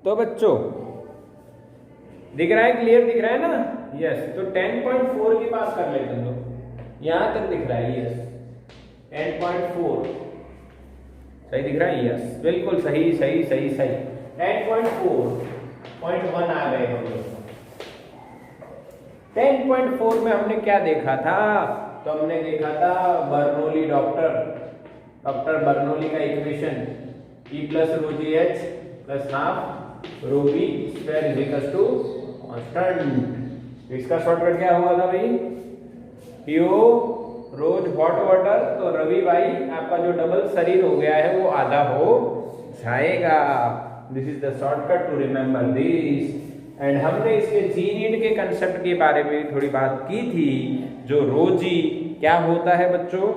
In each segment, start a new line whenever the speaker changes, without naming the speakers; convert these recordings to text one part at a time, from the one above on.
तो बच्चों दिख रहा है, क्लियर दिख रहा है ना? यस। तो 10.4 की बात कर लेते हैं, तो यहां तक दिख रहा है। यस 10.4 सही दिख रहा है। यस बिल्कुल सही सही सही सही। 10.4.1 आ गए हम लोग। 10.4 में हमने क्या देखा था? तो हमने देखा था बर्नौली डॉक्टर बर्नौली का equation E plus rho G H plus half rho B square is equal to constant. इसका शॉर्टकट क्या हुआ था भाई? पीओ रोज हॉट वाटर। तो रवि भाई आपका जो डबल शरीर हो गया है वो आधा हो जाएगा। This is the shortcut to remember this. And हमने इसके जी नीड के कंसेप्ट के बारे में थोड़ी बात की थी। जो रोजी क्या होता है बच्चों?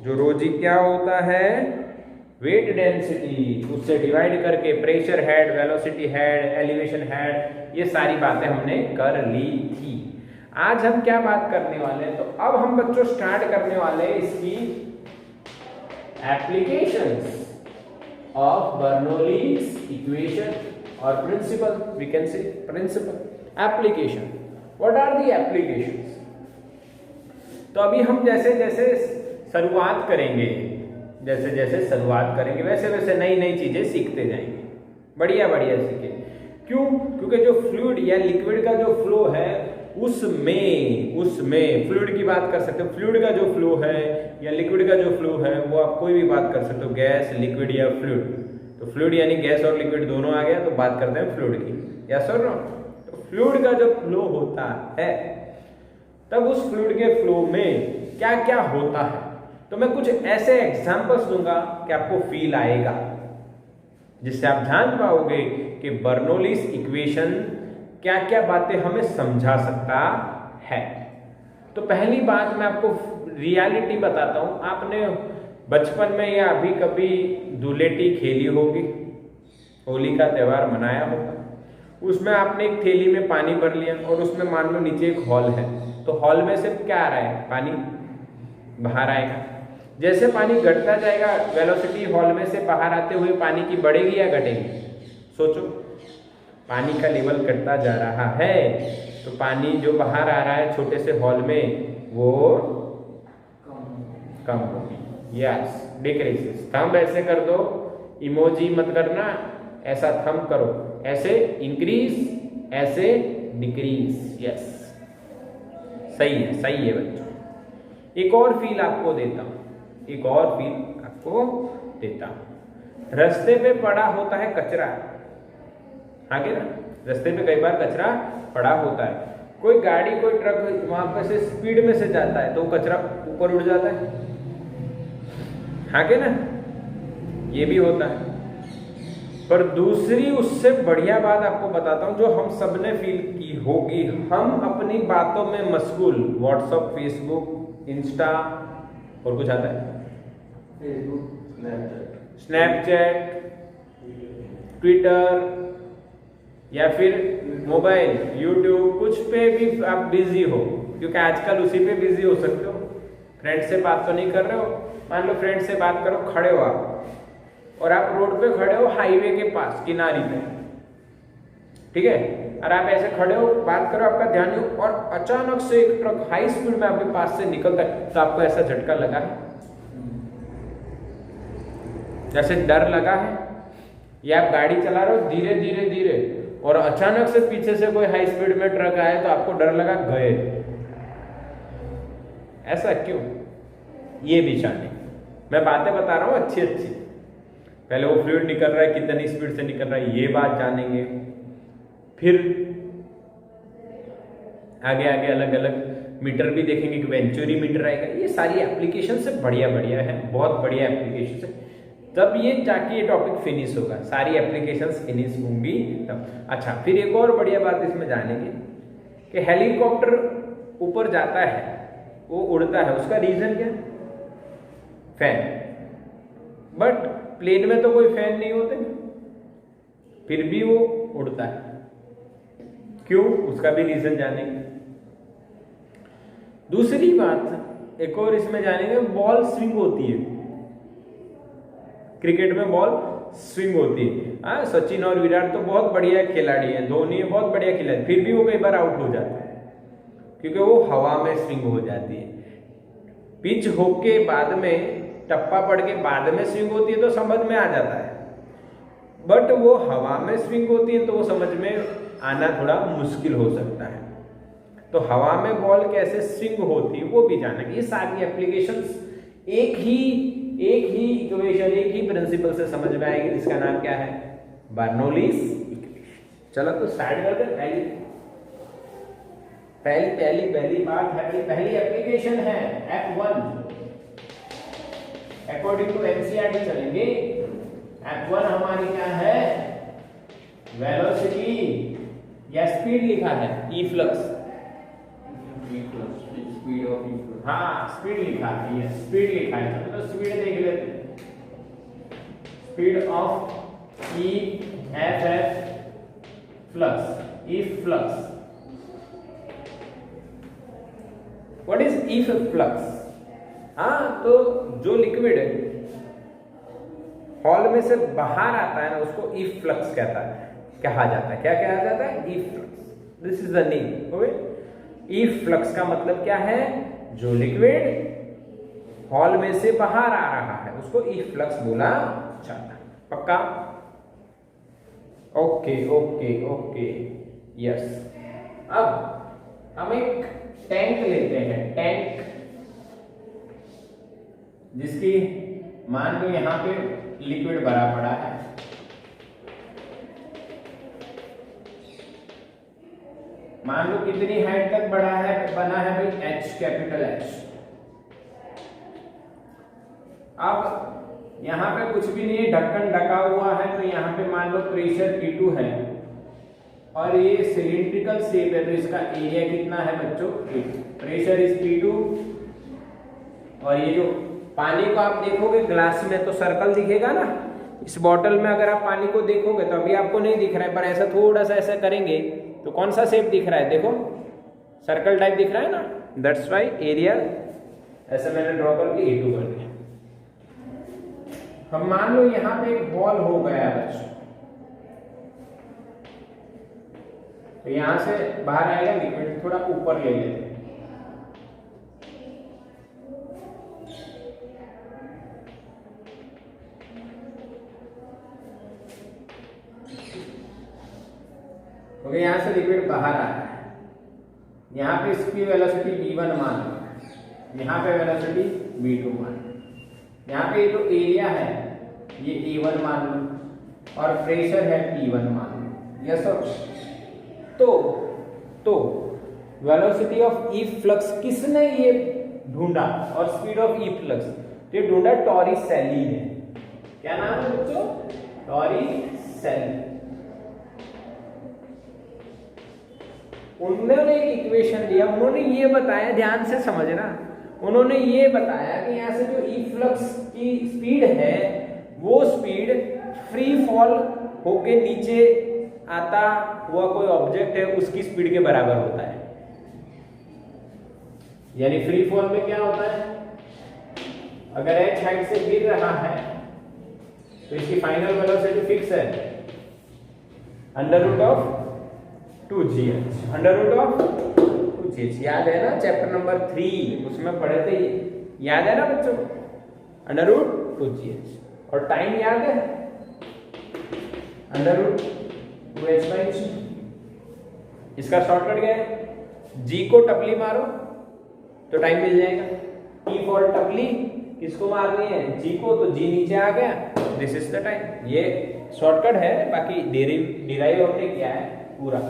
जो रोजी क्या होता है? वेट डेंसिटी, उससे डिवाइड करके pressure head, velocity head, elevation head, ये सारी बातें हमने कर ली थी। आज हम क्या बात करने वाले हैं? तो अब हम बच्चों स्टार्ट करने वाले हैं इसकी एप्लीकेशंस ऑफ बर्नौलीज इक्वेशन और principle. We can say principle application. What are the applications? तो अभी हम जैसे जैसे शुरुआत करेंगे, वैसे वैसे नई नई चीजें सीखते जाएंगे। बढ़िया बढ़िया सीखे। क्यों? क्योंकि जो फ्लूइड या लिक्विड का जो फ्लो है उसमें फ्लूइड की बात कर सकते हो। फ्लूइड का जो फ्लो है या लिक्विड का जो फ्लो है वो आप कोई भी बात कर सकते हो, गैस, लिक्विड या फ्लूइड। तो फ्लूइड यानी गैस और लिक्विड दोनों आ गया, तो बात करते हैं फ्लूइड की। यस और नो? तो फ्लूइड का जो फ्लो होता है तब उस फ्लूइड के फ्लो में क्या क्या होता है, तो मैं कुछ ऐसे एग्जांपल्स दूंगा कि आपको फील आएगा, जिससे आप जान पाओगे कि बर्नौलीज इक्वेशन क्या क्या बातें हमें समझा सकता है। तो पहली बात मैं आपको रियलिटी बताता हूं। आपने बचपन में या अभी कभी धुलेटी खेली होगी, होली का त्योहार मनाया होगा। उसमें आपने एक थैली में पानी भर लिया और उसमें मान लो नीचे एक हॉल है, तो हॉल में से क्या आ रहा है? पानी बाहर आएगा। जैसे पानी घटता जाएगा, वेलोसिटी हॉल में से बाहर आते हुए पानी की बढ़ेगी या घटेगी? सोचो, पानी का लेवल घटता जा रहा है, तो पानी जो बाहर आ रहा है छोटे से हॉल में वो कम होगी। Yes, decreases. थंब ऐसे कर दो, इमोजी मत करना, ऐसा थंब करो, ऐसे इंक्रीज, ऐसे डिक्रीज। यस सही है बच्चों। एक और फील आपको देता हूं, रास्ते पे पड़ा होता है कचरा। आगे ना, रास्ते पे कई बार कचरा पड़ा होता है। कोई गाड़ी, कोई ट्रक वहां पे से स्पीड में से जाता है तो कचरा ऊपर उड़ जाता है। आगे ना, ये भी होता है। पर दूसरी उससे बढ़िया बात आपको बताता हूं, जो हम सबने फील की होगी। हम अपनी बातों में मशगूल, व्हाट्सएप, फेसबुक, इंस्टा, और कुछ आता है, फेसबुक, स्नैपचैट, ट्विटर, या फिर मोबाइल, यूट्यूब, कुछ पे भी आप बिजी हो, क्योंकि आजकल उसी पे बिजी हो सकते हो। फ्रेंड से बात तो नहीं कर रहे हो, मान लो फ्रेंड से बात करो, खड़े हो आप और आप रोड पे खड़े हो, हाईवे के पास किनारे पे, ठीक है, और आप ऐसे खड़े हो, बात करो, आपका ध्यान नहीं हो, और अचानक से एक ट्रक हाई स्पीड में आपके पास से निकलता है, तो आपको ऐसा झटका लगा है, जैसे डर लगा है। या आप गाड़ी चला रहे हो धीरे धीरे धीरे और अचानक से पीछे से कोई हाई स्पीड में ट्रक आए तो आपको डर लगा, गए। ऐसा क्यों? ये भी जाने, मैं बातें बता रहा हूं अच्छी अच्छी। पहले वो फ्लूइड निकल रहा है, कितनी स्पीड से निकल रहा है, ये बात जानेंगे। फिर आगे आगे अलग अलग मीटर भी देखेंगे कि वेंचुरी मीटर आएगा। ये सारी एप्लीकेशन से बढ़िया है, बहुत बढ़िया एप्लीकेशन है। तब ये जाके ये टॉपिक फिनिश होगा, सारी एप्लीकेशंस फिनिश होंगी तब। अच्छा, फिर एक और बढ़िया बात इसमें जानेंगे कि हेलीकॉप्टर ऊपर जाता है, वो उड़ता है, उसका रीजन क्या? फैन। बट प्लेन में तो कोई फैन नहीं होते, फिर भी वो उड़ता है, क्यों? उसका भी रीजन जानेंगे। दूसरी बात एक और इसमें जानेंगे, बॉल स्विंग होती है। क्रिकेट में बॉल स्विंग होती है। हाँ, सचिन और विराट तो बहुत बढ़िया खिलाड़ी हैं, धोनी बहुत बढ़िया खिलाड़ी, फिर भी वो कई बार आउट हो जाते हैं क्योंकि वो हवा में स्विंग हो जाती है। पिच होके बाद में, टप्पा पड़ के बाद में स्विंग होती है तो समझ में आ जाता है, बट वो हवा में स्विंग होती है तो वो समझ में आना थोड़ा मुश्किल हो सकता है। तो हवा में बॉल कैसे स्विंग होती है वो भी जाना। ये सारी एप्लीकेशंस एक ही इक्वेशन, एक ही प्रिंसिपल से समझ में आएगी, जिसका नाम क्या है, बर्नौलीज इक्वेशन। चलो तो स्टार्ट करते हैं। पहली बात है, पहली एप्लीकेशन है F1। अकॉर्डिंग टू एनसीईआरटी चलेंगे। F1 हमारी क्या है, वेलोसिटी या स्पीड लिखा है, efflux, speed of efflux, हाँ स्पीड लिखा है, ये स्पीड लिखा है तो स्पीड देख लेते हैं। Speed of E F flux, E flux. What is E flux? हाँ, तो जो लिक्विड हॉल में से बाहर आता है ना, उसको ई फ्लक्स कहा जाता है। क्या कहा जाता है? Efflux. This is the name. Okay, efflux का मतलब क्या है? जो लिक्विड हॉल में से बाहर आ रहा है उसको ई फ्लक्स बोला जाता है। पक्का? Okay okay okay, yes. अब हम एक टैंक लेते हैं, टैंक जिसकी मान लो यहां पे लिक्विड भरा पड़ा है। मान लो कितनी हाइट तक बना है भाई, H, कैपिटल H। अब यहां पे कुछ भी नहीं है, ढक्कन ढका हुआ है, तो यहां पे मान लो प्रेशर P2 है और ये सिलिंड्रिकल शेप है, तो इसका एरिया कितना है बच्चों? Pressure is P2। और ये जो पानी को आप देखोगे ग्लास में तो सर्कल दिखेगा ना, इस बॉटल में अगर आप पानी को देखोगे तो अभी आपको नहीं दिख रहा है, पर ऐसा थोड़ा सा ऐसा करेंगे तो कौन सा शेप दिख रहा है? देखो, सर्कल टाइप दिख रहा है ना। दैट्स वाई एरिया ऐसा मैंने ड्रॉ करके E2 कर दिया। हम मान लो यहां पे एक बॉल हो गया बच्चों, तो यहां से बाहर आएगा लिक्विड, थोड़ा ऊपर ले लेते हैं। तो यहां से लिक्विड बाहर आ रहा है, यहां पे इसकी वेलोसिटी v1 मान लो, यहां पे वेलोसिटी v2 मान लो, यहां पे जो एरिया है ये A1 मान लो और प्रेशर है P1 मान लो। Yes sir. तो वेलोसिटी ऑफ ई फ्लक्स किसने ये ढूंढा और स्पीड ऑफ ई फ्लक्स ये ढूंढा टॉरिसेली ने। क्या नाम है बच्चों? टॉरिसेली। उन्होंने एक इक्वेशन दिया, उन्होंने ये बताया, ध्यान से समझना, उन्होंने ये बताया कि यहां से जो ई फ्लक्स की स्पीड है वो स्पीड फ्री फॉल होके नीचे आता हुआ कोई ऑब्जेक्ट है उसकी स्पीड के बराबर होता है। यानी फ्री फॉल में क्या होता है, अगर h हाइट से गिर रहा है तो इसकी फाइनल वेलोसिटी फिक्स है under root of 2gh, under root of 2gh। याद है ना चैप्टर नंबर 3 उसमें पढ़े थे, याद है ना बच्चों? Under root 2gh। और टाइम याद है? Under root 2h/g। इसका शॉर्टकट क्या है? g को टपली मारो तो टाइम मिल जाएगा। T फॉर टपली किसको मारनी है? g को, तो g नीचे आ गया, दिस इज द टाइम। ये शॉर्टकट है, बाकी डिराइव हमने किया है पूरा।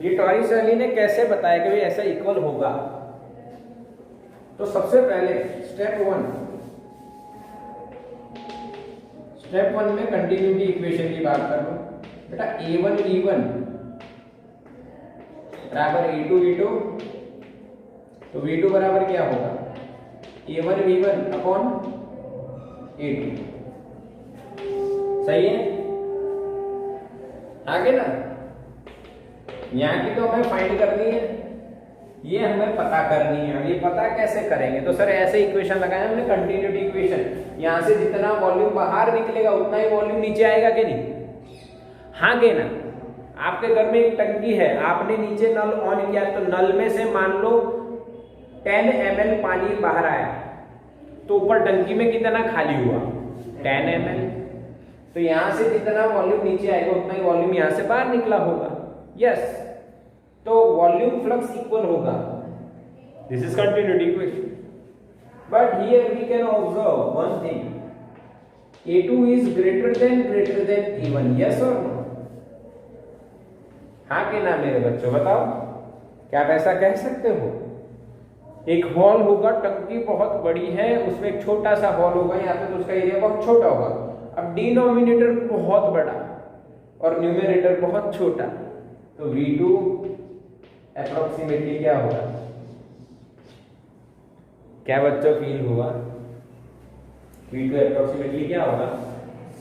ये टॉरिसेली ने कैसे बताया कि भाई ऐसा इक्वल होगा? तो सबसे पहले स्टेप वन में कंटिन्यूटी इक्वेशन की बात कर लो बेटा। A1 V1 बराबर A2 V2, तो V2 बराबर क्या होगा? A1 V1 upon A2। सही है? आगे ना, यहां की तो हमें फाइंड करनी है, ये हमें पता करनी है। ये पता कैसे करेंगे? तो सर ऐसे इक्वेशन लगाए हमने, कंटिन्यूटी इक्वेशन। यहाँ से जितना वॉल्यूम बाहर निकलेगा उतना ही वॉल्यूम नीचे आएगा कि नहीं? हाँ के ना? आपके घर में एक टंकी है, आपने नीचे नल ऑन किया तो नल में से मान लो 10 ml पानी बाहर आया, तो ऊपर टंकी में कितना खाली हुआ? 10 ml। तो यहां से जितना वॉल्यूम नीचे आएगा उतना ही वॉल्यूम यहां से बाहर निकला होगा। यस, तो वॉल्यूम फ्लक्स इक्वल होगा। This is continuity equation. But here we can observe one thing, A2 is greater than A1, yes or no? हाँ कि ना मेरे बच्चों, बताओ, क्या आप ऐसा कह सकते हो? एक हॉल होगा, टंकी बहुत बड़ी है, उसमें एक छोटा सा हॉल होगा, यहाँ पे तो उसका एरिया बहुत छोटा होगा। अब डिनोमिनेटर बहुत बड़ा और न्यूमरेटर बहुत छोटा, तो V2 अप्रोक्सीमेटली क्या होगा? क्या बच्चों फील हुआ? V2 अप्रोक्सीमेटली क्या होगा?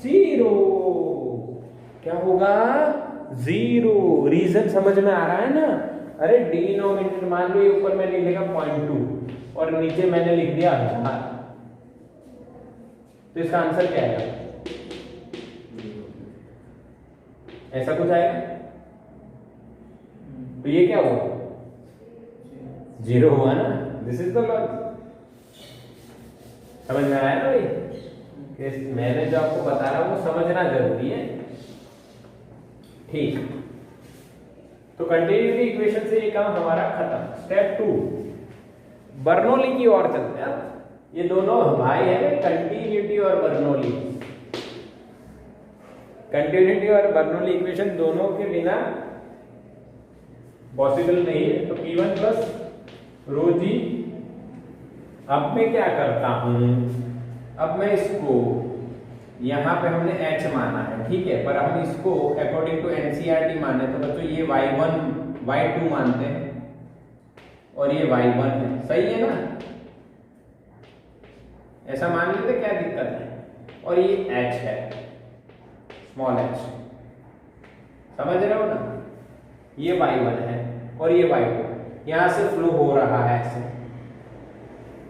0। क्या होगा? 0। रीजन समझ में आ रहा है ना? अरे डिनोमिनेटर मान लो ये ऊपर मैंने लिखा 0.2 और नीचे मैंने लिख दिया 1000, तो इसका आंसर क्या आएगा? ऐसा कुछ आएगा? तो ये क्या हुआ? 0 हुआ ना? This is the logic. समझ में आया ना भाई? कि मैंने जो आपको बता रहा हूं वो समझना जरूरी है। ठीक, तो कंटिन्यूटी इक्वेशन से ये काम हमारा खत्म। स्टेप 2, बर्नौली की ओर चलते हैं। ये दोनों भाई है, कंटिन्यूटी और बर्नौली। कंटिन्यूटी और बर्नौली इक्वेशन दोनों के बिना पॉसिबल नहीं है। तो P1 प्लस रो जी। अब मैं क्या करता हूं, अब मैं इसको यहां पे हमने h माना है, ठीक है, पर हम इसको अकॉर्डिंग टू एनसीईआरटी माने तो बच्चों ये y1 y2 मानते हैं और ये y1 है। सही है ना? ऐसा मान लेते, क्या दिक्कत है? और ये h है, स्मॉल h, समझ रहे हो ना? ये y1 है और ये y2, यहां से फ्लो हो रहा है ऐसे।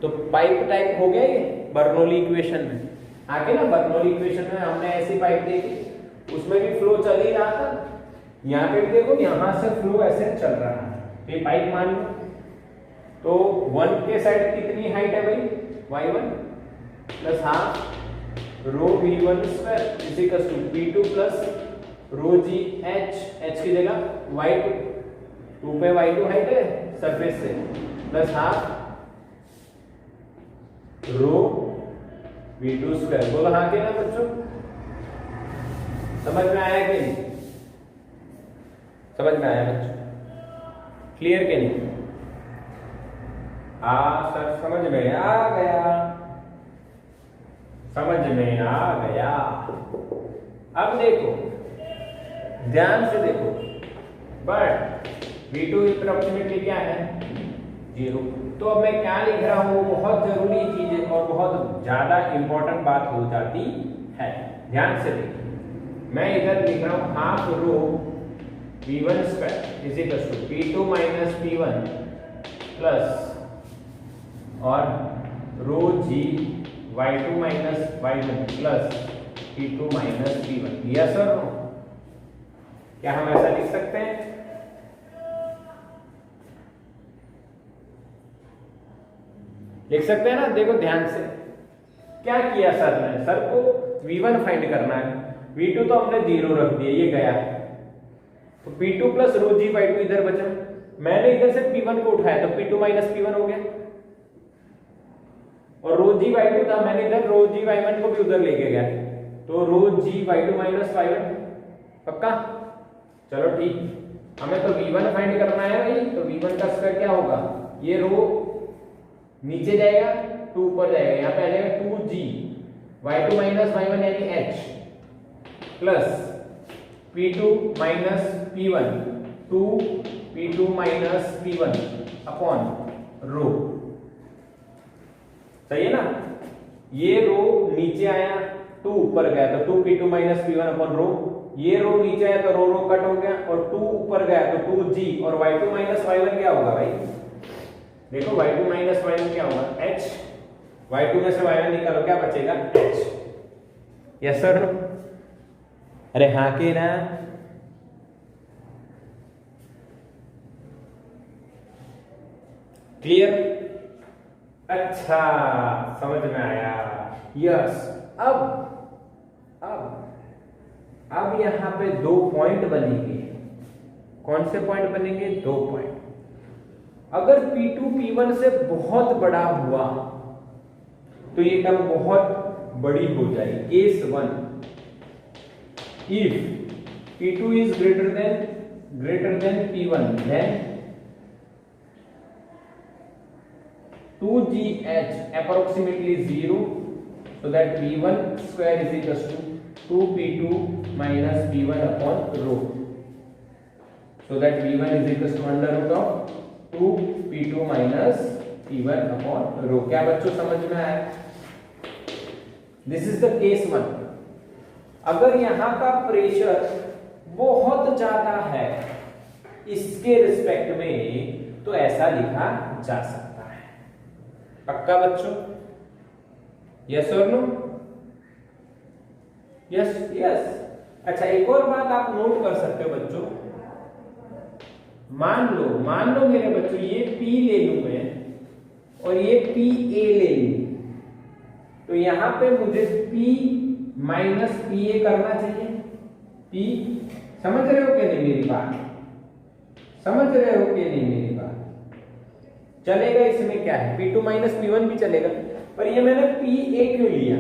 तो पाइप टाइप हो गया ये बर्नौली इक्वेशन में। आगे ना बर्नौली इक्वेशन में हमने ऐसी पाइप देखी, उसमें भी फ्लो चल ही रहा था। यहाँ पे भी देखो, यहां से फ्लो ऐसे चल रहा है। तो ये पाइप मान लो, तो 1 के साइड कितनी हाइट है भाई? y1 plus half rho v1 square is equal to p2 plus rho g h की जगह y2, 2 पे y2 हाइट है सरफेस से, प्लस हाफ रो V2 स्क्वायर। बोलो हाँ के ना बच्चों? समझ में आया कि नहीं? समझ में आया बच्चों? क्लियर के नहीं? सर समझ में आ गया, समझ में आ गया। अब देखो, ध्यान से देखो, बट V2 अप्रोक्सीमेटली क्या है? 0। तो अब मैं क्या लिख रहा हूं, बहुत जरूरी चीज है और बहुत ज्यादा इंपॉर्टेंट बात हो जाती है। ध्यान से देखिए, मैं इधर लिख रहा हूं half rho v1 square is equal to p2 minus p1 plus और rho g y2 minus y1 plus p2 minus p1। Yes और नो? क्या हम ऐसा लिख सकते हैं? लिख सकते हैं ना? देखो ध्यान से, क्या किया सर ने? सर को v1 फाइंड करना है, v2 तो हमने 0 रख दिया, ये गया, तो p2 plus rho g y2 इधर बचा। मैंने इधर से p1 को उठाया तो p2 माइनस p1 हो गया, और रो जी y2 था, मैंने इधर रो जी y1 को भी उधर लेके गया, तो रो जी y2 माइनस y1। पक्का? चलो ठीक, हमें तो v1 फाइंड करना है भाई, तो v1 का स्क्वायर क्या होगा? ये रो नीचे जाएगा, 2 ऊपर जाएगा, यहाँ पे आ जाएगा 2g y2 माइनस y1 यानी h plus p2 minus p1 2 p2 minus p1 upon rho. सही है ना? ये रो नीचे आया, 2 ऊपर गया तो 2 p2 minus p1 upon rho. ये रो नीचे आया तो रो रो कट हो गया, और 2 ऊपर गया तो 2g और y2 माइनस y1 क्या होगा भाई? देखो y2 माइनस y1 क्या होगा h, y2 में से y1 निकालो क्या बचेगा h। यस सर, अरे हाँ के ना, क्लियर, अच्छा समझ में आया। यस, अब यहां पे 2 पॉइंट बनेंगे। कौन से पॉइंट बनेंगे? 2 पॉइंट। अगर P2 P1 से बहुत बड़ा हुआ तो ये टर्म बहुत बड़ी हो जाएगी। Case 1, if P2 is greater than P1 then 2gh approximately 0, so that P1 square is equals to 2P2 minus P1 upon rho, so that P1 is equals to under root of 2P2 minus P1 upon rho। क्या बच्चों समझ में आया? This is the case 1। अगर यहां का pressure बहुत ज्यादा है इसके रिस्पेक्ट में तो ऐसा लिखा जा सकता है। पक्का बच्चों? यस और नो? Yes yes. अच्छा, एक और बात आप नोट कर सकते हो बच्चों, मान लो मेरे बच्चों ये P ले लूं मैं और ये PA ले लूं, तो यहां पे मुझे P माइनस PA करना चाहिए। P समझ रहे हो कि नहीं मेरी बात? समझ रहे हो कि नहीं मेरी बात? चलेगा, इसमें क्या है, P2 माइनस P1 भी चलेगा, पर ये मैंने PA क्यों लिया?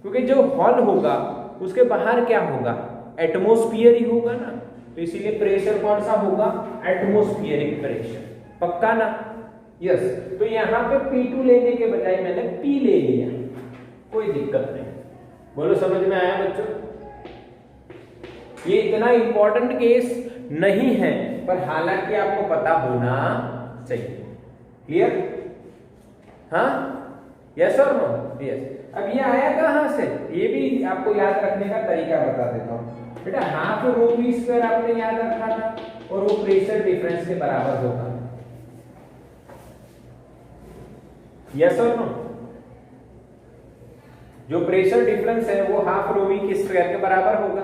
क्योंकि जो हॉल होगा उसके बाहर क्या होगा? एटमॉस्फेयर ही होगा ना, तो इसीलिए प्रेशर कौन सा होगा? Atmospheric pressure. पक्का ना? यस। तो यहां पे P2 लेने के बजाय मैंने P ले लिया, कोई दिक्कत नहीं। बोलो समझ में आया बच्चों? ये इतना इंपॉर्टेंट केस नहीं है, पर हालांकि आपको पता होना चाहिए। क्लियर? हाँ, यस और नो? यस। अब ये आया कहां से, ये भी आपको याद रखने का तरीका बता देता हूं बेटा। हाफ रो वी स्क्वायर आपने याद रखा था और वो प्रेशर डिफरेंस के बराबर होगा। यस और नो? जो प्रेशर डिफरेंस है वो हाफ रो वी के स्क्वायर के बराबर होगा,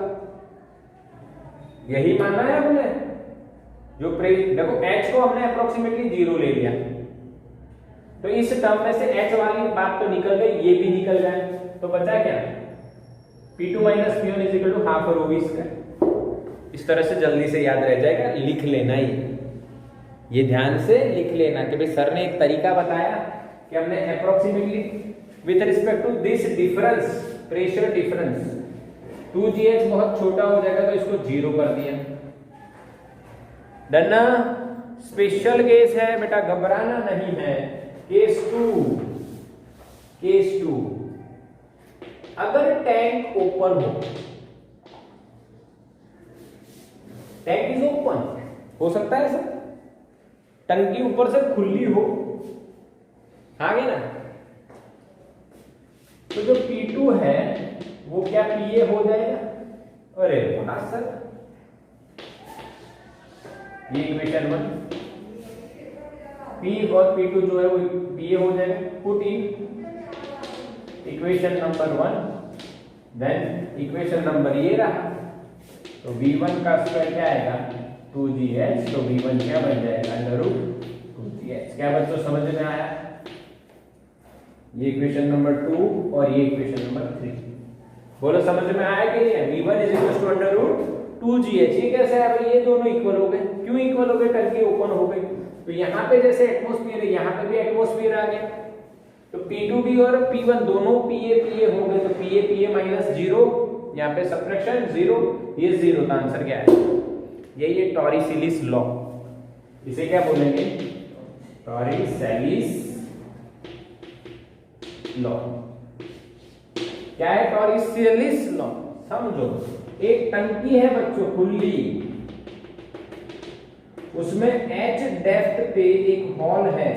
यही मानना है हमने। जो देखो h को हमने अप्रोक्सीमेटली 0 ले लिया, तो इस टर्म में से h वाली बात तो निकल गई, ये भी निकल जाए, तो बचा क्या? P2 minus P1 is equal to half rho v square. इस तरह से जल्दी से याद रह जाएगा, लिख लेना ये ध्यान से लिख लेना कि भाई सर ने एक तरीका बताया कि हमने approximately with respect to this difference, pressure difference 2gh बहुत छोटा हो जाएगा तो इसको 0 कर दिया। डन ना? स्पेशल केस है बेटा, घबराना नहीं है। केस 2, अगर tank open tank is open, हो सकता है सर टंकी ऊपर से खुली हो, आगे ना, तो जो P2 है वो क्या PA हो जाएगा? अरे वाह सर, ये इक्वेशन 1, P और P2 जो है वो PA हो जाएगा। Put in equation number 1, then equation number ये रहा, तो V1 का स्क्वायर क्या आएगा? 2gh, तो V1 क्या बन जाएगा? Under root 2gh। क्या बच्चों समझ में आया? ये इक्वेशन नंबर 2 और ये इक्वेशन नंबर 3, बोलो समझ में आया कि नहीं? V1 is equal to under root 2gh। ये कैसे है भाई? ये दोनों इक्वल हो गए। क्यों इक्वल हो गए? टंकी ओपन हो गई, तो यहाँ पे जैसे एटमॉस्फेयर है यहाँ पे भी एटमॉस्फेयर आ गया, तो P2 भी और P1 दोनों PA हो गए, तो PA माइनस 0, यहाँ पे सब्ट्रैक्शन 0, ये 0 का आंसर क्या है? यही है टॉरिसेलिस लॉ। इसे क्या बोलेंगे? टॉरिसेलिस लॉ। क्या है टॉरिसेलिस लॉ? समझो, एक टंकी है बच्चों खुली, उसमें h डेप्थ पे एक हॉल है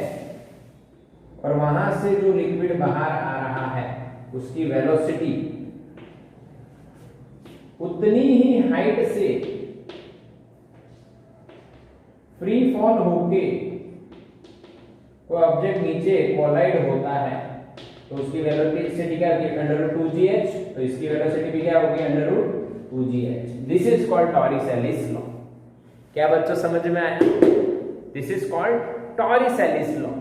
और वहां से जो लिक्विड बाहर आ रहा है उसकी वेलोसिटी उतनी ही हाइट से फ्री फॉल होके कोई ऑब्जेक्ट नीचे कोलाइड होता है तो उसकी वेलोसिटी क्या होगी √2gh, तो इसकी वेलोसिटी भी क्या होगी √2gh। This is called Torricelli's law. क्या बच्चों समझ में आया? This is called Torricelli's law.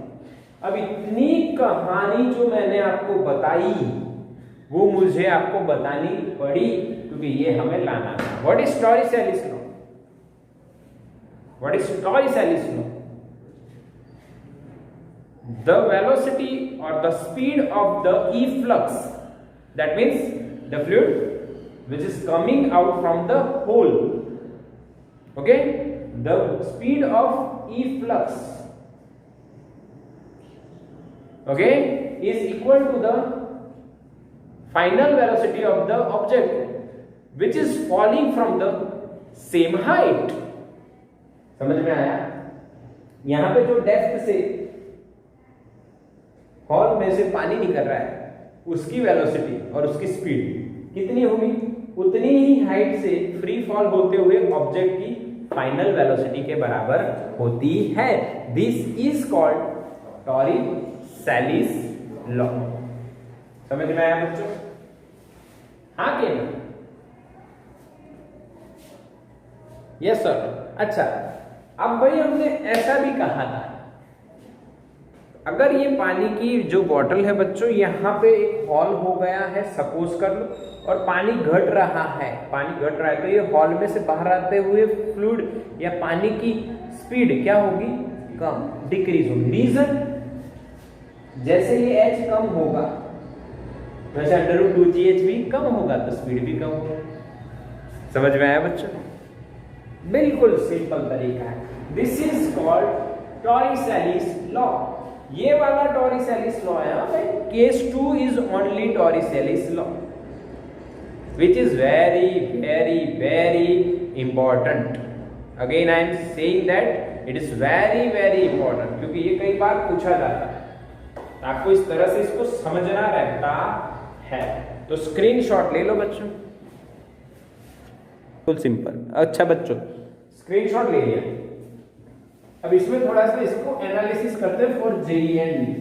अब इतनी कहानी जो मैंने आपको बताई वो मुझे आपको बतानी पड़ी क्योंकि ये हमें लाना था। What is Torricelli's law? What is Torricelli's law? The velocity or the speed of the efflux, that means the fluid which is coming out from the hole, okay, the speed of efflux, okay, is equal to the final velocity of the object which is falling from the same height। समझ में आया? यहां पे जो depth से hall में से पानी निकल रहा है उसकी वेलोसिटी और उसकी स्पीड कितनी होगी? उतनी ही हाइट से फ्री फॉल होते हुए ऑब्जेक्ट की फाइनल वेलोसिटी के बराबर होती है। This is called Torricelli's law. समझ में आया बच्चों? हाँ के ना? Yes sir. अच्छा, अब भाई हमने ऐसा भी कहा था अगर ये पानी की जो बॉटल है बच्चों यहाँ पे एक हॉल हो गया है सपोज कर लो और पानी घट रहा है तो ये हॉल में से बाहर आते हुए फ्लूइड या पानी की स्पीड क्या होगी? कम, डिक्रीज होगी। रीजन जैसे ये h कम होगा वैसे √2gh भी कम होगा तो स्पीड भी कम होगा। समझ में आया बच्चों? बिल्कुल सिंपल तरीका है। This is called Torricelli's law. ये वाला टॉरिसेलिस लॉ है भाई। Case 2 is only Torricelli's law which is very very very important। again I am saying that it is very very important क्योंकि ये कई बार पूछा जाता है। आपको इस तरह से इसको समझना रहता है। तो स्क्रीनशॉट ले लो बच्चों, बिल्कुल सिंपल। अच्छा बच्चों स्क्रीनशॉट ले लिया। अब इसमें थोड़ा सा इसको एनालिसिस करते हैं फॉर जेईई एंड नीट।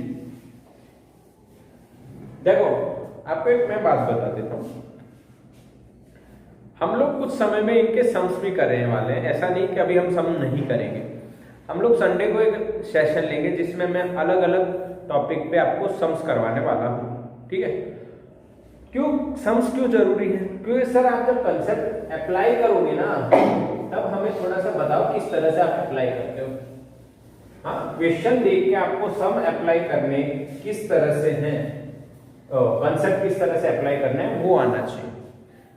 देखो आपको एक मैं बात बता देता हूं, हम लोग कुछ समय में इनके सम्स भी करने वाले हैं। ऐसा नहीं कि अभी हम सम नहीं करेंगे। हम लोग संडे को एक सेशन लेंगे जिसमें मैं अलग अलग टॉपिक पे आपको सम्स करवाने वाला हूं। ठीक है? क्यों सम्स क्यों जरूरी है? क्योंकि सर आप जब कंसेप्ट अप्लाई करोगे ना तब हमें थोड़ा सा बताओ किस तरह से आप अप्लाई करते हो। हाँ, क्वेश्चन देख के आपको सम अप्लाई करने किस तरह से हैं, कंसेप्ट किस तरह से अप्लाई करना है वो आना चाहिए।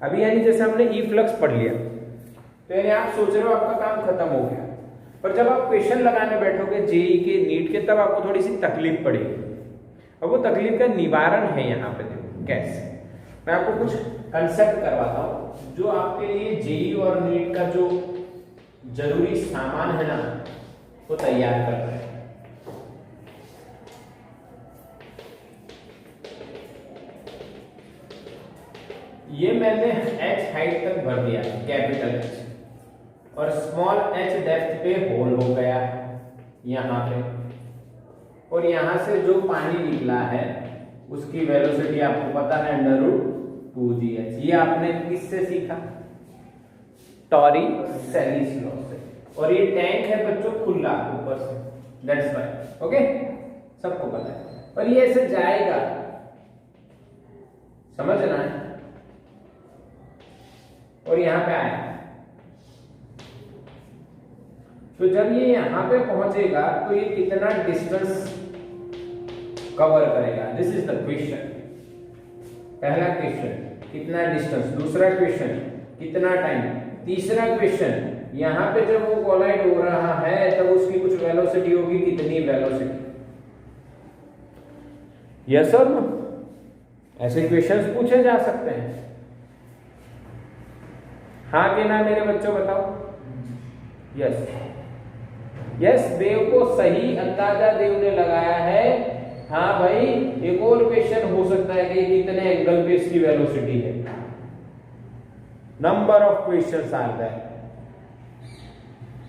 अभी यानी जैसे हमने ई फ्लक्स पढ़ लिया तो यानी आप सोच रहे हो आपका काम खत्म हो गया, पर जब आप क्वेश्चन लगाने बैठोगे जेईई के नीट के तब आपको थोड़ी सी तकलीफ पड़ेगी। और वो तकलीफ का निवारण है यहाँ पे। देखो कैसे, मैं आपको कुछ कंसेप्ट करवाता हूँ जो आपके लिए जेईई और नीट का जो जरूरी सामान है ना वो तैयार कर रहे हैं। ये मैंने h हाइट तक भर दिया कैपिटल H और स्मॉल h डेप्थ पे होल हो गया यहाँ पे, और यहाँ से जो पानी निकला है उसकी वेलोसिटी आपको पता है √2gh। ये आपने किससे सीखा? टॉरिसेलिस लॉ से। और ये टैंक है बच्चों खुला ऊपर से, दैट्स व्हाई। ओके, सबको पता है। और ये ऐसे जाएगा, समझना है। और यहां पे आया तो जब ये यहां पे पहुंचेगा तो ये कितना डिस्टेंस कवर करेगा? This is the question. पहला क्वेश्चन कितना डिस्टेंस, दूसरा क्वेश्चन कितना टाइम, तीसरा क्वेश्चन यहां पे जब वो कोलाइड हो रहा है तब उसकी कुछ वेलोसिटी होगी, कितनी वेलोसिटी? यस सर, ऐसे क्वेश्चंस पूछे जा सकते हैं। हाँ कि ना मेरे बच्चों बताओ? यस यस, देव को सही अंदाजा देव ने लगाया है। हाँ भाई, एक और क्वेश्चन हो सकता है कि कितने एंगल पे इसकी वेलोसिटी है। Number of questions are there.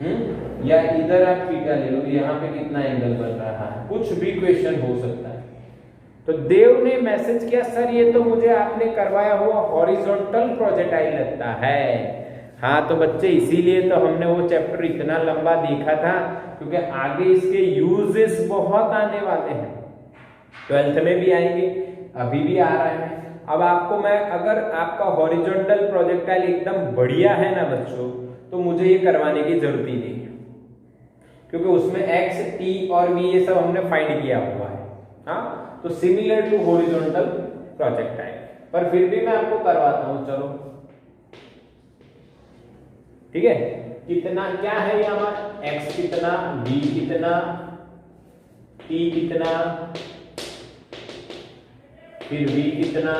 या इधर आप थीटा ले लो, यहाँ पे कितना एंगल बन रहा है, कुछ भी क्वेश्चन हो सकता है। तो देव ने मैसेज किया, सर ये तो मुझे आपने करवाया हुआ हॉरिजॉन्टल प्रोजेक्टाइल लगता है। हाँ तो बच्चे इसीलिए तो हमने वो चैप्टर इतना लंबा देखा था, क्योंकि आगे इसके यूजेस बहुत आने वाले हैं, 12th में भी आएंगे, अभी भी आ रहा है। अब आपको मैं, अगर आपका हॉरिजॉन्टल प्रोजेक्टाइल एकदम बढ़िया है ना बच्चों, तो मुझे ये करवाने की जरूरत ही नहीं है, क्योंकि उसमें x, t और v ये सब हमने फाइंड किया हुआ है। हाँ तो सिमिलर टू हॉरिजॉन्टल प्रोजेक्टाइल, पर फिर भी मैं आपको करवाता हूं, चलो ठीक है। कितना क्या है यहाँ, x कितना, v कितना, t कितना, फिर v कितना,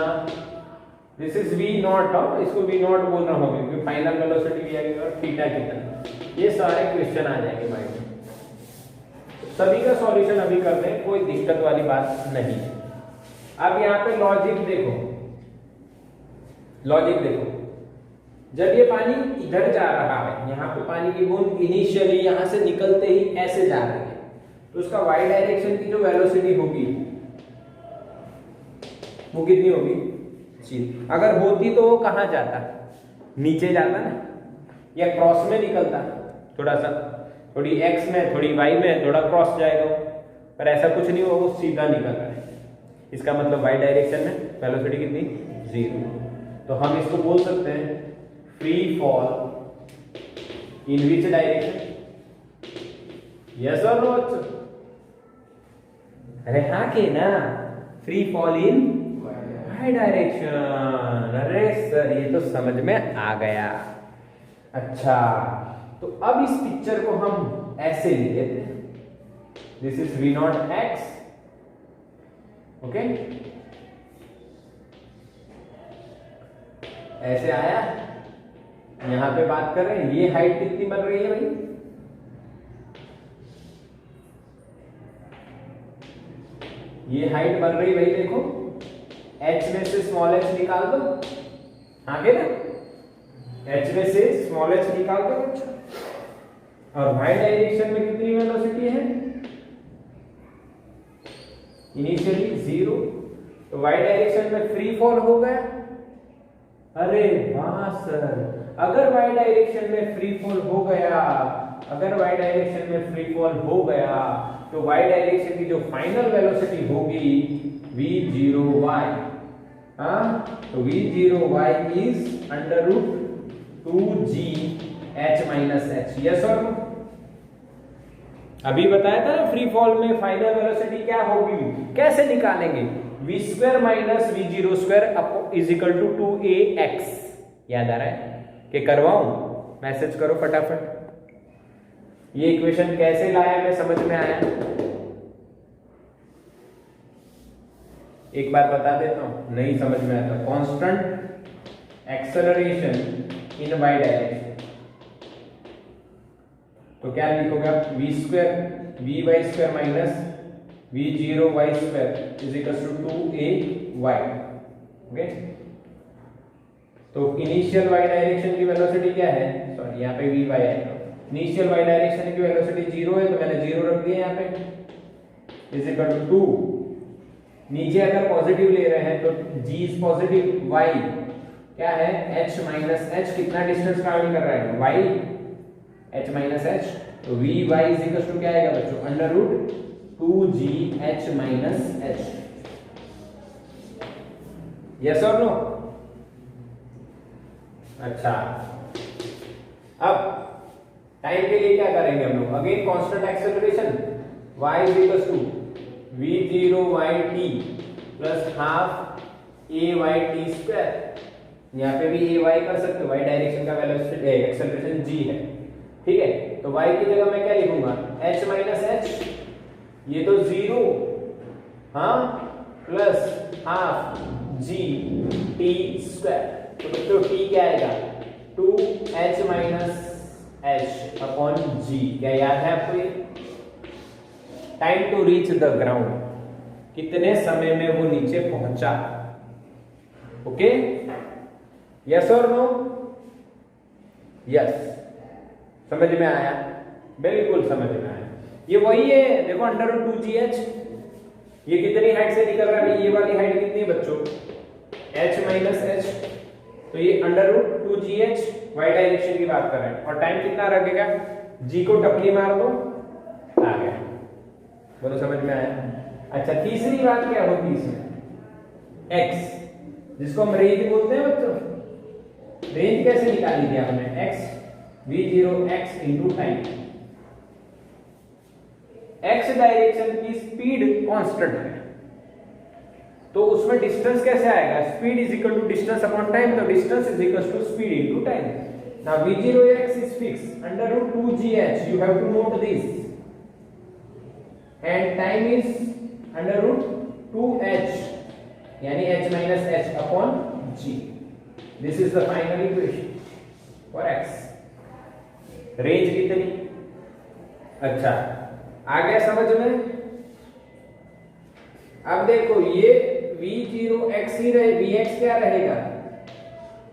दिस इज v नॉट, इसको v नॉट बोल रहा हूँ क्योंकि फाइनल वेलोसिटी दिया गया, और थीटा कितना, ये सारे क्वेश्चन आ जाएंगे माइंड में। सभी का सॉल्यूशन अभी करते हैं, कोई दिक्कत वाली बात नहीं है। अब यहाँ पे लॉजिक देखो, लॉजिक देखो, जब ये पानी इधर जा रहा है, यहाँ पे पानी की बूंद इनिशियली यहाँ से निकलते ही ऐसे जा रही है, तो उसका वाई डायरेक्शन की जो वेलोसिटी होगी वो कितनी होगी, जी। अगर होती तो वो कहाँ जाता, नीचे जाता ना, या क्रॉस में निकलता, थोड़ा सा, थोड़ी एक्स में, थोड़ी वाई में, थोड़ा क्रॉस जाएगा, पर ऐसा कुछ नहीं हुआ, वो सीधा निकल रहा है। इसका मतलब वाई डायरेक्शन में वेलोसिटी कितनी, 0। तो हम इसको बोल सकते हैं free fall in which direction, yes और नो बच्चों? अरे हाँ के ना, free fall in y direction. अरे सर ये तो समझ में आ गया। अच्छा तो अब इस पिक्चर को हम ऐसे ले लेते हैं, this is v not x, okay, ऐसे आया, यहां पे बात कर रहे हैं, ये हाइट कितनी बन रही है भाई, ये हाइट बन रही है भाई, देखो h में से स्मॉल h निकाल दो, आगे ना, h में से स्मॉल h निकाल दो बच्चा, और y डायरेक्शन में कितनी वेलोसिटी है, इनिशियली 0, तो y डायरेक्शन में फ्री फॉल हो गया। अरे वाह सर, अगर y डायरेक्शन में फ्री फॉल हो गया, अगर y डायरेक्शन में फ्री फॉल हो गया, तो y डायरेक्शन की जो फाइनल वेलोसिटी होगी v0y, हाँ तो v0y is under root 2g h minus h, yes और नो? अभी बताया था ना फ्री फॉल में फाइनल वेलोसिटी क्या होगी, कैसे निकालेंगे, v square minus v0 square is equal to 2ax, याद आ रहा है कि करवाऊं, मैसेज करो फटाफट। ये इक्वेशन कैसे लाया मैं समझ में आया, एक बार बता देता हूं, नहीं समझ में आता, constant acceleration in y direction, तो क्या लिखोगे आप, v square vy square minus v0y square is equal to 2ay, okay. तो इनिशियल y डायरेक्शन की वेलोसिटी क्या है, सॉरी यहाँ पे vy है, इनिशियल y डायरेक्शन की वेलोसिटी 0 है, तो मैंने 0 रख दिया यहाँ पे, इज इक्वल टू 2, नीचे अगर पॉजिटिव ले रहे हैं तो g इज पॉजिटिव, y क्या है, h माइनस h, कितना डिस्टेंस ट्रैवल कर रहा है y, h माइनस h, तो vy इज इक्वल टू क्या आएगा बच्चों, under root 2g h minus h, yes और नो? अच्छा अब टाइम के लिए क्या करेंगे हम लोग, again constant acceleration, y is equal to v0yt plus half ayt square, यहाँ पे भी ay कर सकते हो, y डायरेक्शन का वेलोसिटी एक्सेलरेशन g है, ठीक है। तो y की जगह मैं क्या लिखूंगा, h माइनस h, ये तो 0, हाँ, plus half g t square, तो बच्चों t क्या आएगा, 2h minus h upon g, क्या याद है आपको ये? Time to reach the ground, कितने समय में वो नीचे पहुंचा, ओके, यस और नो? यस। समझ में आया? बिल्कुल समझ में आया। ये वही है, देखो √2gh, ये कितनी हाइट से निकल रहा है? ये वाली हाइट कितनी है बच्चों? h माइनस h, तो ये √2gh y डायरेक्शन की बात कर रहे हैं। और टाइम कितना लगेगा? g को टपली मार दो, आ गया। बोलो समझ में आया? अच्छा, तीसरी बात क्या होती है इसमें? x, जिसको हम रेंज बोलते हैं बच्चों। रेंज कैसे निकाली थी आपने? x v0x into time. x direction की स्पीड कांस्टेंट है, तो उसमें डिस्टेंस कैसे आएगा? Speed is equal to distance upon time, तो distance is equal to speed into time. Now v0x is fix √2gh, you have to note this, and time is √2h, यानी h minus h upon g. This is the final equation for x. Range कितनी? अच्छा, आ गया समझ में? अब देखो ये v0x ही रहे, vx क्या रहेगा?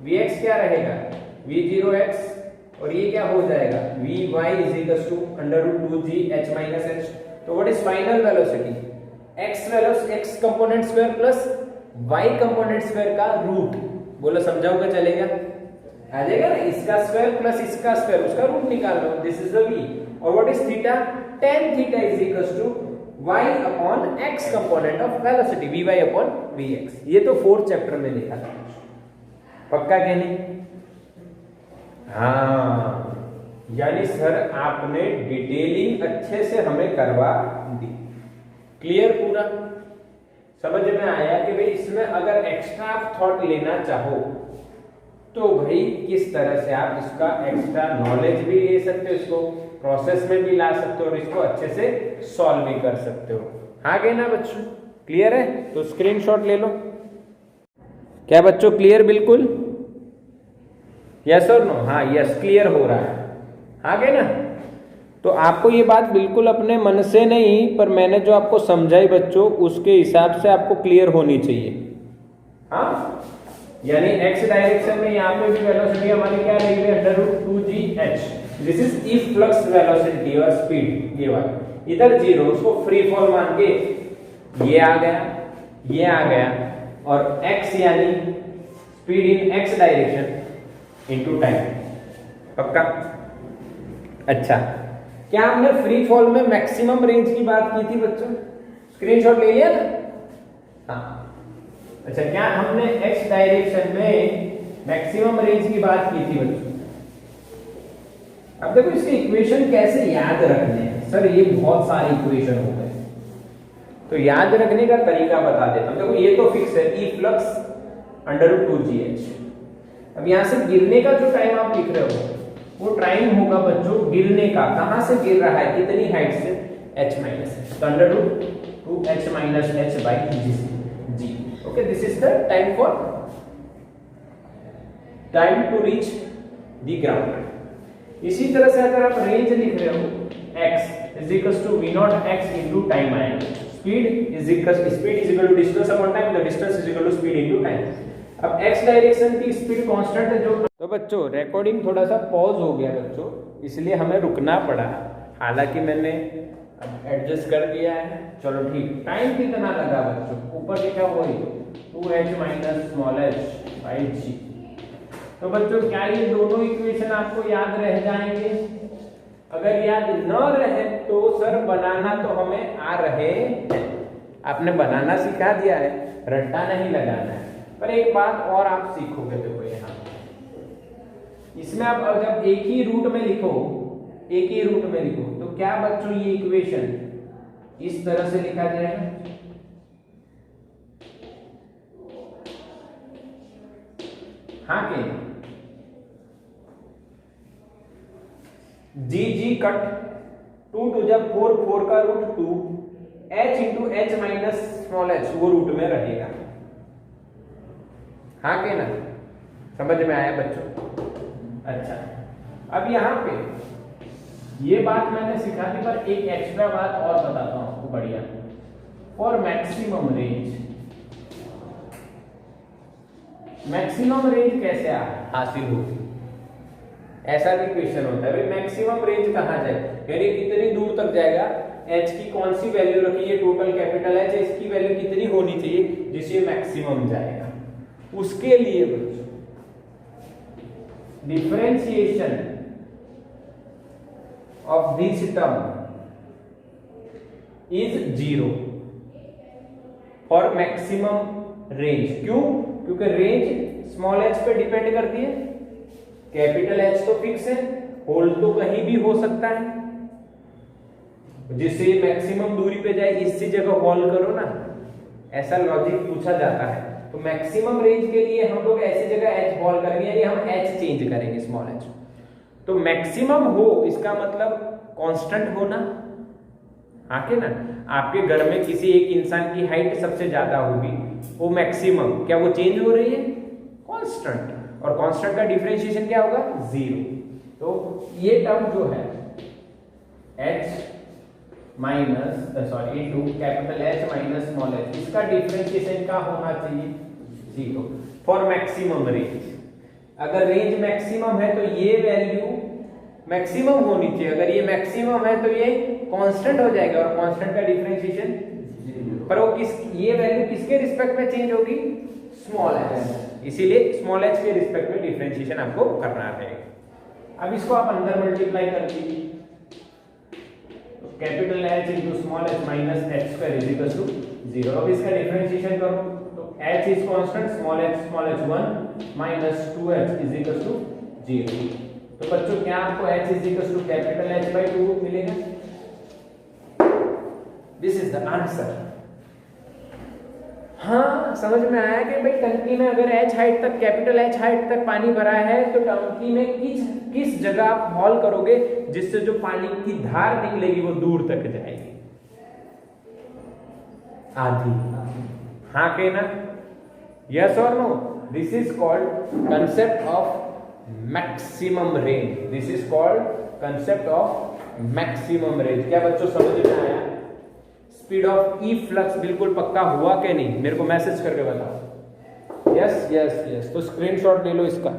vx क्या रहेगा? v0x, और ये क्या हो जाएगा? vy is equal to √2gh minus h। तो what is final velocity? x component square plus y component square का रूट। बोलो समझाओगे? चलेगा? आ जाएगा ना? इसका स्क्वायर प्लस इसका स्क्वायर, उसका रूट निकाल लो। This is the v। और what is theta? tan theta is equal to y upon x component of velocity, vy upon vx। ये तो 4th चैप्टर में लिखा था। पक्का क्या नहीं? हाँ, यानी सर आपने डिटेलिंग अच्छे से हमें करवा दी। क्लियर पूरा? समझ में आया कि भाई इसमें अगर एक्स्ट्रा आप थॉट लेना चाहो तो भाई किस तरह से आप इसका एक्स्ट्रा नॉलेज भी ले सकते हो, इसको प्रोसेस में भी ला सकते हो और इसको अच्छे से सॉल्व भी कर सकते हो। हाँ गए ना बच्चों? क्लियर है? तो स्क्रीनशॉट ले लो। क्या बच्चों क्लियर? बिल्कुल यस और नो? हाँ यस, क्लियर हो रहा है। हाँ गए ना? तो आपको ये बात बिल्कुल अपने मन से नहीं, पर मैंने जो आपको समझाई बच्चों उसके हिसाब से आपको क्लियर होनी चाहिए। हाँ, यानी x डायरेक्शन में यहाँ पे भी वेलोसिटी हमारी क्या रहेगी? √2gh। This is efflux velocity और स्पीड, ये वाला। इधर 0, उसको फ्री फॉल मान के ये आ गया, ये आ गया, और x यानी speed in x direction into time. पक्का? अच्छा, क्या हमने फ्री फॉल में मैक्सिमम रेंज की बात की थी बच्चों? स्क्रीनशॉट ले लिया ना? हाँ। अच्छा, क्या हमने x डायरेक्शन में मैक्सिमम रेंज की बात की थी बच्चों? अब देखो इसके इक्वेशन कैसे याद रखने हैं। सर ये बहुत सारे इक्वेशन हो गए, तो याद रखने का तरीका बता देता हूं। देखो ये तो फिक्स है, ई फ्लक्स √2gh। अब यहां से गिरने का जो टाइम आप लिख रहे हो वो टाइम होगा बच्चों गिरने का। कहां से गिर रहा है? कितनी हाइट से? h माइनस h, तो √2h minus h by g। Okay, this is the time for time to reach the ground. इसी तरह से अगर आप रेंज लिख रहे हो x is equal to v0x into time आएगा। Speed is equal to distance upon time, the distance is equal to speed into time. अब x डायरेक्शन की स्पीड कांस्टेंट है जो। तो बच्चों रिकॉर्डिंग थोड़ा सा पॉज हो गया बच्चों, इसलिए हमें रुकना पड़ा। हालांकि मैंने अब एडजस्ट कर दिया है। चलो ठीक। टाइम कितना लगा बच्चों? ऊपर लिखा हुआ है 2h minus small h by g। तो बच्चों क्या ये दोनों इक्वेशन आपको याद रह जाएंगे? अगर याद न रहे तो सर बनाना तो हमें आ रहे हैं, आपने बनाना सिखा दिया है, रट्टा नहीं लगाना है। पर एक बात और आप सीखोगे, देखो यहाँ इसमें आप जब एक ही रूट में लिखो, तो क्या बच्चों ये इक्वेशन इस तरह से लिखा जाएगा? हाँ के जी कट 2 टू जब 4 का रूट 2 h into h minus small h वो रूट में रहेगा। हाँ के ना? समझ में आया बच्चों? अच्छा, अब यहाँ पे ये बात मैंने सिखा दी, पर एक एक्स्ट्रा बात और बताता हूँ आपको बढ़िया। फॉर मैक्सिमम रेंज कैसे हासिल होगी? ऐसा भी क्वेश्चन होता है भाई, मैक्सिमम रेंज कहाँ जाए, यानी कितनी दूर तक जाएगा, h की कौन सी वैल्यू रखी है, टोटल कैपिटल H, इसकी वैल्यू कितनी होनी चाहिए जिससे मैक्सिमम जाएगा। उसके लिए बच्चों differentiation of this term is 0 for maximum range. क्यों? क्योंकि रेंज स्मॉल h पे डिपेंड करती है, कैपिटल H तो फिक्स है, होल तो कहीं भी हो सकता है, जिससे मैक्सिमम दूरी पे जाए इससे जगह होल करो ना, ऐसा लॉजिक पूछा जाता है। तो मैक्सिमम रेंज के लिए हम लोग ऐसी जगह h होल करेंगे, यानी हम h चेंज करेंगे स्मॉल h। तो मैक्सिमम हो इसका मतलब कांस्टेंट होना, हाँ के ना, आपके घर में किसी एक इंसान की हाइट सबसे ज्यादा होगी, वो मैक्सिमम, क्या वो चेंज हो रही है? कांस्टेंट। और कांस्टेंट का डिफरेंशिएशन क्या होगा? 0। तो ये टर्म जो है h minus sorry into capital H minus small h, इसका डिफरेंशिएशन क्या होना चाहिए? 0 फॉर मैक्सिमम रेंज। अगर रेंज मैक्सिमम है तो ये वैल्यू मैक्सिमम होनी चाहिए, अगर ये मैक्सिमम है तो ये कांस्टेंट हो जाएगा, और कांस्टेंट का डिफरेंशिएशन 0। पर वो ये वैल्यू किसके रिस्पेक्ट में चेंज होगी? स्मॉल h, इसीलिए स्मॉल h के रिस्पेक्ट में डिफरेंशिएशन आपको करना है। अब इसको आप अंदर मल्टीप्लाई कर दीजिए, capital H into small h minus h square is equal to 0। अब इसका डिफरेंशिएशन करो तो h is constant, small h 1 minus 2h is equal to 0। तो बच्चों क्या आपको h is equal to capital H by 2 मिलेगा? This is the answer. हाँ, समझ में आया कि भाई टंकी में अगर h हाइट तक, कैपिटल H हाइट तक पानी भरा है तो टंकी में किस जगह आप हॉल करोगे जिससे जो पानी की धार निकलेगी वो दूर तक जाएगी? आधी। हाँ के ना? यस और no? This is called concept of maximum range. This is called concept of maximum range. क्या बच्चों समझ में आया? स्पीड ऑफ ई फ्लक्स बिल्कुल पक्का हुआ कि नहीं? मेरे को मैसेज करके बताओ। Yes yes yes. तो स्क्रीनशॉट ले लो इसका।